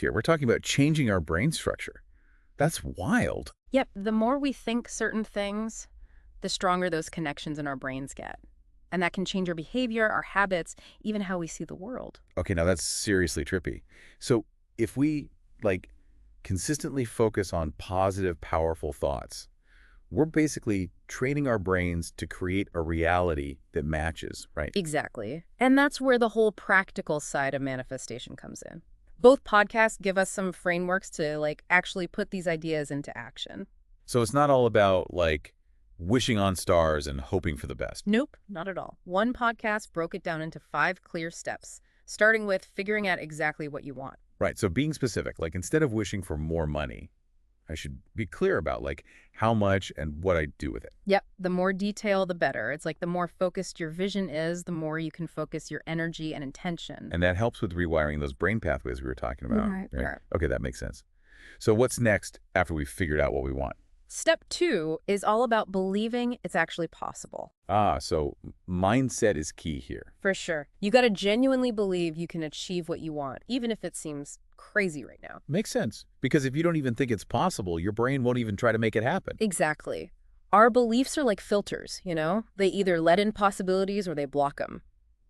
Here, we're talking about changing our brain structure. That's wild. Yep, the more we think certain things, the stronger those connections in our brains get. And that can change our behavior, our habits, even how we see the world. Okay, now that's seriously trippy. So if we, like, consistently focus on positive, powerful thoughts, we're basically training our brains to create a reality that matches, right? Exactly. And that's where the whole practical side of manifestation comes in. Both podcasts give us some frameworks to actually put these ideas into action. So it's not all about, like, wishing on stars and hoping for the best. Nope, not at all. One podcast broke it down into 5 clear steps, starting with figuring out exactly what you want. Right, so being specific, like instead of wishing for more money, I should be clear about like how much and what I do with it. Yep, the more detail, the better. It's like the more focused your vision is, the more you can focus your energy and intention. And that helps with rewiring those brain pathways we were talking about. Right. Okay, that makes sense. So what's next after we've figured out what we want? Step 2 is all about believing it's actually possible. So mindset is key here. For sure. You got to genuinely believe you can achieve what you want, even if it seems crazy right now. Makes sense. Because if you don't even think it's possible, your brain won't even try to make it happen. Exactly. Our beliefs are like filters, you know? They either let in possibilities or they block them.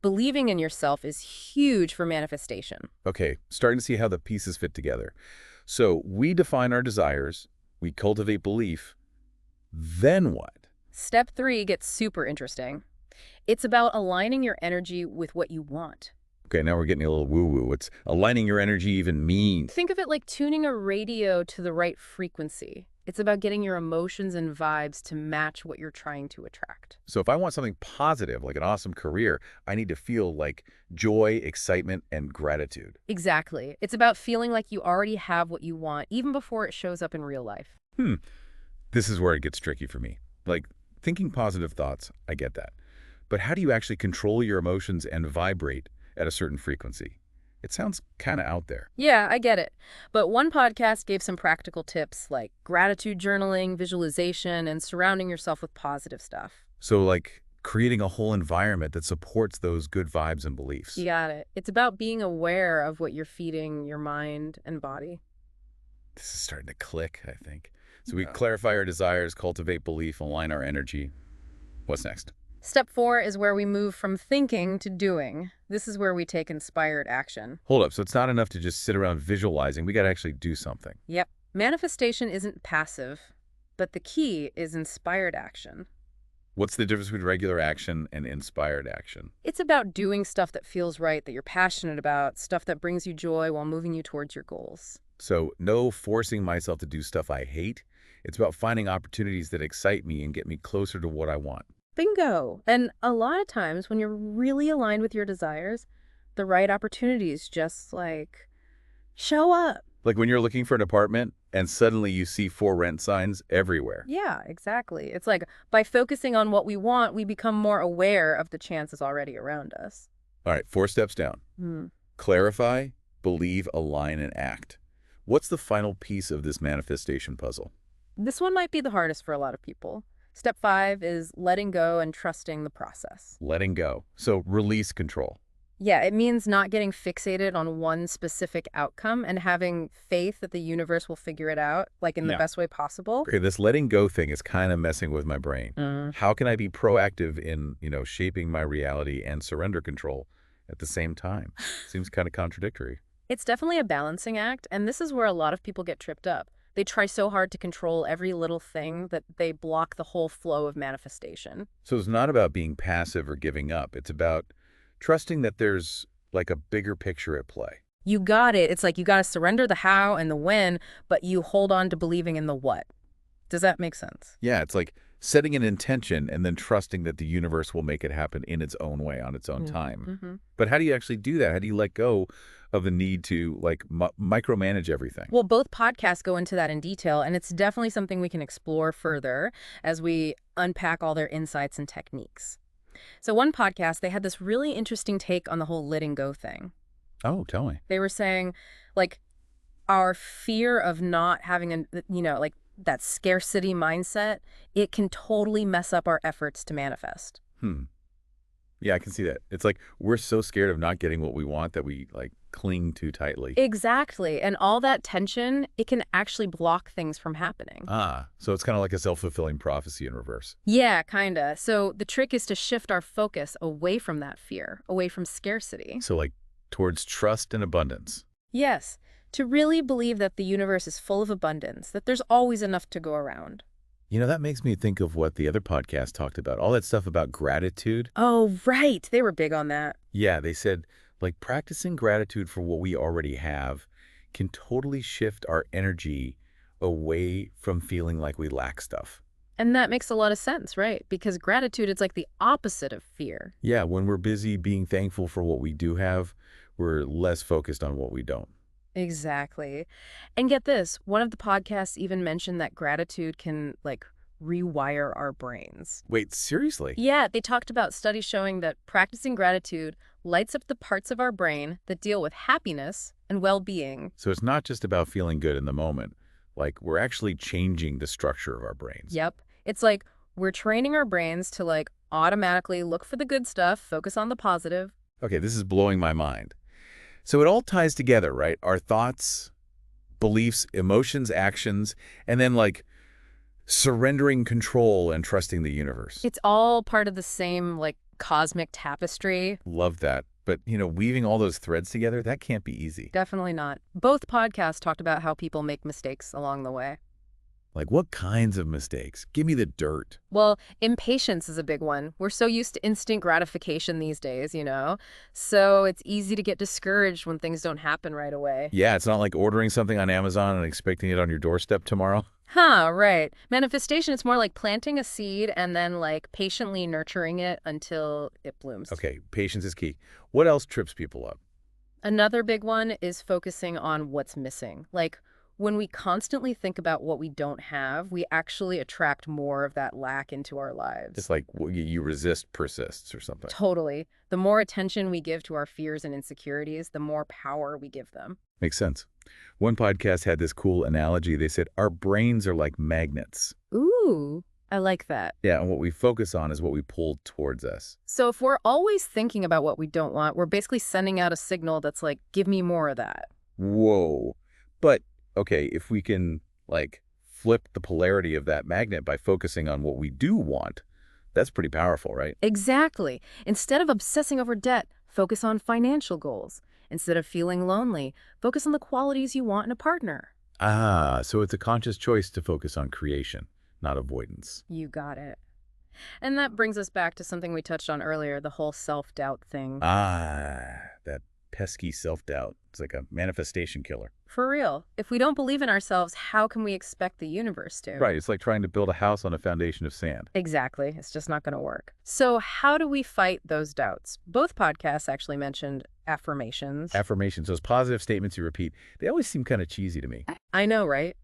Believing in yourself is huge for manifestation. Okay, starting to see how the pieces fit together. So we define our desires, we cultivate belief, then what? Step 3 gets super interesting. It's about aligning your energy with what you want. Okay, now we're getting a little woo-woo. What's aligning your energy even mean? Think of it like tuning a radio to the right frequency. It's about getting your emotions and vibes to match what you're trying to attract. So if I want something positive, like an awesome career, I need to feel like joy, excitement, and gratitude. Exactly. It's about feeling like you already have what you want, even before it shows up in real life. This is where it gets tricky for me. Like, thinking positive thoughts, I get that. But how do you actually control your emotions and vibrate at a certain frequency? It sounds kind of out there. Yeah, I get it. But one podcast gave some practical tips like gratitude journaling, visualization, and surrounding yourself with positive stuff. So, like, creating a whole environment that supports those good vibes and beliefs. You got it. It's about being aware of what you're feeding your mind and body. This is starting to click, I think. So we clarify our desires, cultivate belief, align our energy. What's next? Step 4 is where we move from thinking to doing. This is where we take inspired action. Hold up. So it's not enough to just sit around visualizing. We got to actually do something. Yep. Manifestation isn't passive, but the key is inspired action. What's the difference between regular action and inspired action? It's about doing stuff that feels right, that you're passionate about, stuff that brings you joy while moving you towards your goals. So no forcing myself to do stuff I hate. It's about finding opportunities that excite me and get me closer to what I want. Bingo! And a lot of times when you're really aligned with your desires, the right opportunities just show up. Like when you're looking for an apartment and suddenly you see 4 rent signs everywhere. Yeah, exactly. It's like by focusing on what we want, we become more aware of the chances already around us. All right, 4 steps down. Clarify, believe, align, and act. What's the final piece of this manifestation puzzle? This one might be the hardest for a lot of people. Step 5 is letting go and trusting the process. Letting go. So release control. Yeah, it means not getting fixated on one specific outcome and having faith that the universe will figure it out, in the best way possible. Okay, this letting go thing is kind of messing with my brain. How can I be proactive in, shaping my reality and surrender control at the same time? Seems kind of contradictory. It's definitely a balancing act, and this is where a lot of people get tripped up. They try so hard to control every little thing that they block the whole flow of manifestation. So it's not about being passive or giving up. It's about trusting that there's like a bigger picture at play. You got it. It's like you got to surrender the how and the when, but you hold on to believing in the what. Does that make sense? Yeah, it's like setting an intention and then trusting that the universe will make it happen in its own way, on its own time. But how do you actually do that? How do you let go of the need to micromanage everything? Well, both podcasts go into that in detail, and it's definitely something we can explore further as we unpack all their insights and techniques. So one podcast, they had this really interesting take on the whole letting go thing. Oh, tell me. They were saying, our fear of not having that scarcity mindset, it can totally mess up our efforts to manifest. Yeah, I can see that. It's like we're so scared of not getting what we want that we like cling too tightly. Exactly. And all that tension, it can actually block things from happening. So it's kind of like a self-fulfilling prophecy in reverse. Yeah, kinda. So the trick is to shift our focus away from that fear, away from scarcity. So like towards trust and abundance. Yes, to really believe that the universe is full of abundance, that there's always enough to go around. That makes me think of what the other podcast talked about, all that stuff about gratitude. Oh, right. They were big on that. Yeah, they said, like, practicing gratitude for what we already have can totally shift our energy away from feeling like we lack stuff. And that makes a lot of sense, right? Because gratitude is like the opposite of fear. Yeah, when we're busy being thankful for what we do have, we're less focused on what we don't. Exactly. And get this, one of the podcasts even mentioned that gratitude can, like, rewire our brains. Wait, seriously? Yeah, they talked about studies showing that practicing gratitude lights up the parts of our brain that deal with happiness and well-being. So it's not just about feeling good in the moment. Like, we're actually changing the structure of our brains. Yep. It's like we're training our brains to, like, automatically look for the good stuff, focus on the positive. Okay, this is blowing my mind. So it all ties together, right? Our thoughts, beliefs, emotions, actions, and then like surrendering control and trusting the universe. It's all part of the same, like, cosmic tapestry. Love that. But, weaving all those threads together, that can't be easy. Definitely not. Both podcasts talked about how people make mistakes along the way. Like what kinds of mistakes? Give me the dirt. Well, impatience is a big one. We're so used to instant gratification these days, So it's easy to get discouraged when things don't happen right away. Yeah, it's not like ordering something on Amazon and expecting it on your doorstep tomorrow. Huh, right. Manifestation, it's more like planting a seed and then, like, patiently nurturing it until it blooms. Okay, patience is key. What else trips people up? Another big one is focusing on what's missing. Like, when we constantly think about what we don't have, we actually attract more of that lack into our lives. It's like what you resist persists or something. Totally. The more attention we give to our fears and insecurities, the more power we give them. Makes sense. One podcast had this cool analogy. They said, our brains are like magnets. Ooh, I like that. Yeah, and what we focus on is what we pull towards us. So if we're always thinking about what we don't want, we're basically sending out a signal that's like, give me more of that. Whoa. But, okay, if we can, like, flip the polarity of that magnet by focusing on what we do want, that's pretty powerful, right? Exactly. Instead of obsessing over debt, focus on financial goals. Instead of feeling lonely, focus on the qualities you want in a partner. So it's a conscious choice to focus on creation, not avoidance. You got it. And that brings us back to something we touched on earlier, the whole self-doubt thing. That pesky self-doubt. It's like a manifestation killer. For real. If we don't believe in ourselves, how can we expect the universe to? Right, it's like trying to build a house on a foundation of sand. Exactly. It's just not going to work. So how do we fight those doubts? Both podcasts actually mentioned affirmations. Affirmations, those positive statements you repeat, they always seem kind of cheesy to me. I know, right?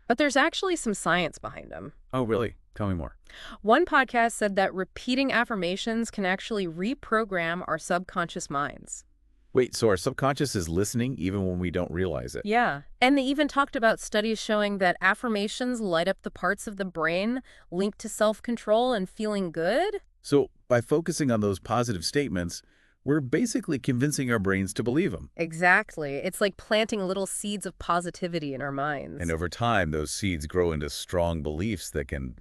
But there's actually some science behind them. Oh, really? Tell me more. One podcast said that repeating affirmations can actually reprogram our subconscious minds. Wait, so our subconscious is listening even when we don't realize it? Yeah. And they even talked about studies showing that affirmations light up the parts of the brain linked to self-control and feeling good. So by focusing on those positive statements, we're basically convincing our brains to believe them. Exactly. It's like planting little seeds of positivity in our minds. And over time, those seeds grow into strong beliefs that can,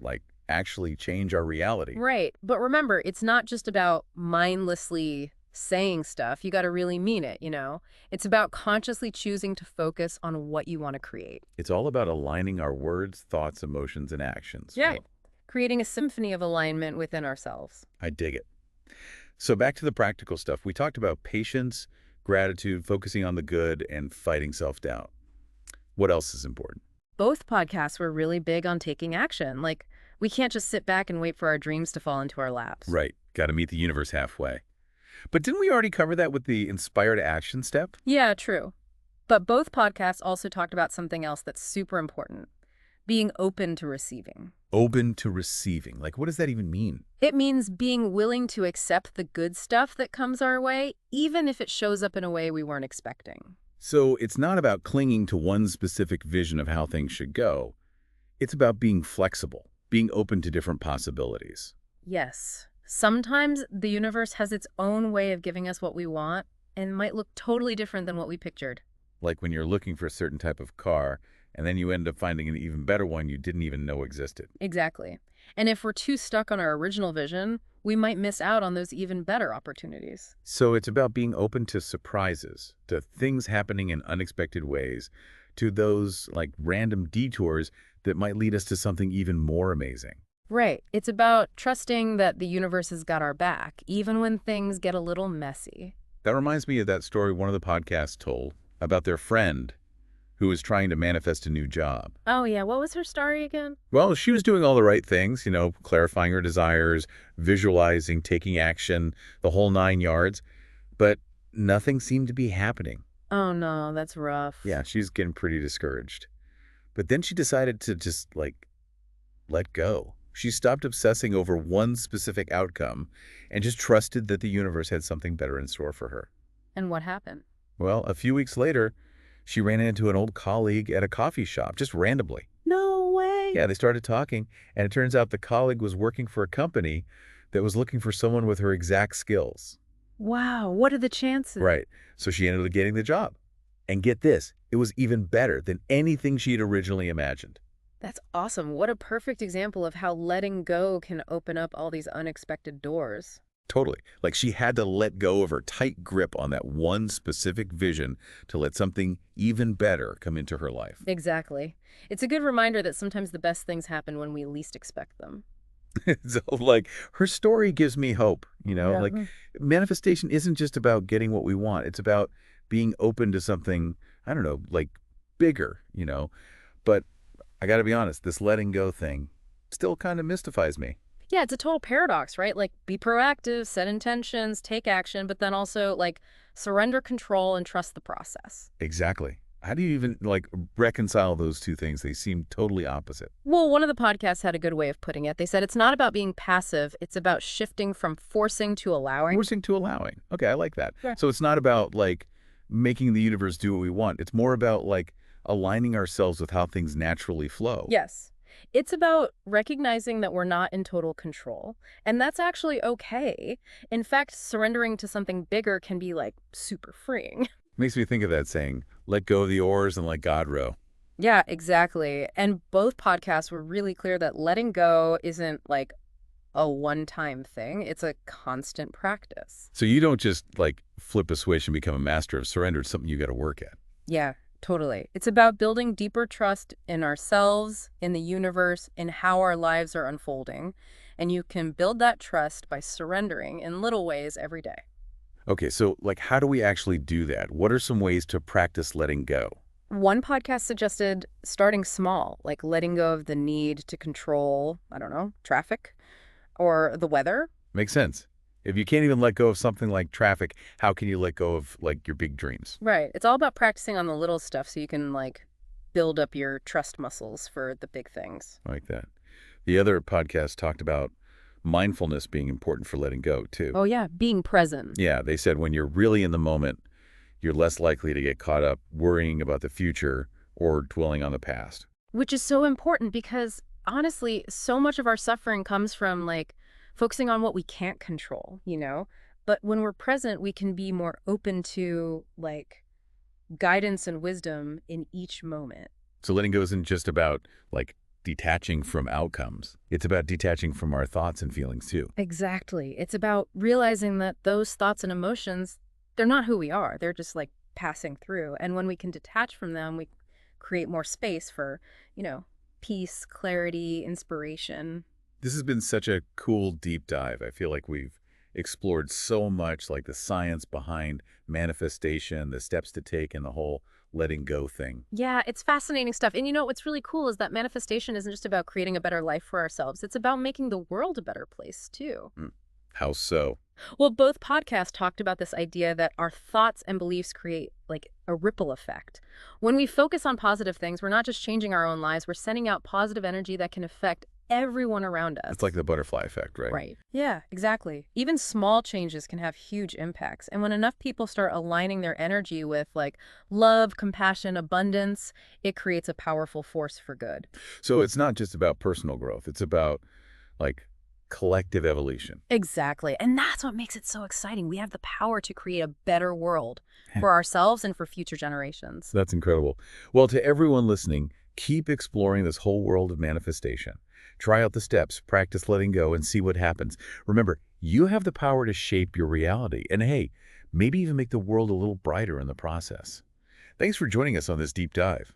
actually change our reality. Right. But remember, it's not just about mindlessly saying stuff. You got to really mean it, It's about consciously choosing to focus on what you want to create. It's all about aligning our words, thoughts, emotions, and actions. Yeah. Right? Creating a symphony of alignment within ourselves. I dig it. So back to the practical stuff. We talked about patience, gratitude, focusing on the good, and fighting self-doubt. What else is important? Both podcasts were really big on taking action. Like, we can't just sit back and wait for our dreams to fall into our laps. Right. Got to meet the universe halfway. But didn't we already cover that with the inspired action step? Yeah, true. But both podcasts also talked about something else that's super important. Being open to receiving. Open to receiving. Like, what does that even mean? It means being willing to accept the good stuff that comes our way, even if it shows up in a way we weren't expecting. So it's not about clinging to one specific vision of how things should go. It's about being flexible, being open to different possibilities. Yes. Sometimes the universe has its own way of giving us what we want and might look totally different than what we pictured. Like when you're looking for a certain type of car, and then you end up finding an even better one you didn't even know existed. Exactly. And if we're too stuck on our original vision, we might miss out on those even better opportunities. So it's about being open to surprises, to things happening in unexpected ways, to those like random detours that might lead us to something even more amazing. Right. It's about trusting that the universe has got our back, even when things get a little messy. That reminds me of that story one of the podcasts told about their friend who was trying to manifest a new job. Oh, yeah. What was her story again? Well, she was doing all the right things, clarifying her desires, visualizing, taking action, the whole 9 yards, but nothing seemed to be happening. Oh, no, that's rough. Yeah, she's getting pretty discouraged. But then she decided to just, let go. She stopped obsessing over one specific outcome and just trusted that the universe had something better in store for her. And what happened? Well, a few weeks later, she ran into an old colleague at a coffee shop, just randomly. No way. Yeah, they started talking, and it turns out the colleague was working for a company that was looking for someone with her exact skills. Wow. What are the chances? Right. So she ended up getting the job. And get this, it was even better than anything she had originally imagined. That's awesome. What a perfect example of how letting go can open up all these unexpected doors. Totally. Like she had to let go of her tight grip on that one specific vision to let something even better come into her life. Exactly. It's a good reminder that sometimes the best things happen when we least expect them. So, her story gives me hope, Yeah. manifestation isn't just about getting what we want. It's about being open to something, I don't know, bigger. But I got to be honest, this letting go thing still kind of mystifies me. Yeah, it's a total paradox, right? Like, be proactive, set intentions, take action, but then also, surrender control and trust the process. Exactly. How do you even, reconcile those two things? They seem totally opposite. Well, one of the podcasts had a good way of putting it. They said it's not about being passive, it's about shifting from forcing to allowing. Forcing to allowing. Okay, I like that. Sure. So it's not about, making the universe do what we want. It's more about, aligning ourselves with how things naturally flow. Yes. It's about recognizing that we're not in total control, and that's actually okay. In fact, surrendering to something bigger can be, super freeing. Makes me think of that saying, let go of the oars and let God row. Yeah, exactly. And both podcasts were really clear that letting go isn't a one-time thing. It's a constant practice. So you don't just, flip a switch and become a master of surrender. It's something you got to work at. Yeah, totally. It's about building deeper trust in ourselves, in the universe, in how our lives are unfolding. And you can build that trust by surrendering in little ways every day. Okay, so, how do we actually do that? What are some ways to practice letting go? One podcast suggested starting small, like letting go of the need to control, I don't know, traffic or the weather. Makes sense. If you can't even let go of something like traffic, how can you let go of, your big dreams? Right. It's all about practicing on the little stuff so you can, build up your trust muscles for the big things. I like that. The other podcast talked about mindfulness being important for letting go, too. Oh, yeah, being present. Yeah, they said when you're really in the moment, you're less likely to get caught up worrying about the future or dwelling on the past. Which is so important because, honestly, so much of our suffering comes from, focusing on what we can't control, But when we're present, we can be more open to, guidance and wisdom in each moment. So letting go isn't just about, detaching from outcomes. It's about detaching from our thoughts and feelings, too. Exactly. It's about realizing that those thoughts and emotions, they're not who we are. They're just, passing through. And when we can detach from them, we create more space for, peace, clarity, inspiration. This has been such a cool deep dive. I feel like we've explored so much, the science behind manifestation, the steps to take, and the whole letting go thing. Yeah, it's fascinating stuff. And what's really cool is that manifestation isn't just about creating a better life for ourselves. It's about making the world a better place, too. How so? Well, both podcasts talked about this idea that our thoughts and beliefs create a ripple effect. When we focus on positive things, we're not just changing our own lives, we're sending out positive energy that can affect everyone around us. It's like the butterfly effect, right? Right. Yeah, exactly. Even small changes can have huge impacts. And when enough people start aligning their energy with love, compassion, abundance, it creates a powerful force for good. So it's not just about personal growth. It's about, collective evolution. Exactly. And that's what makes it so exciting. We have the power to create a better world for ourselves and for future generations. That's incredible. Well, to everyone listening, keep exploring this whole world of manifestation. Try out the steps, practice letting go, and see what happens. Remember, you have the power to shape your reality. And hey, maybe even make the world a little brighter in the process. Thanks for joining us on this deep dive.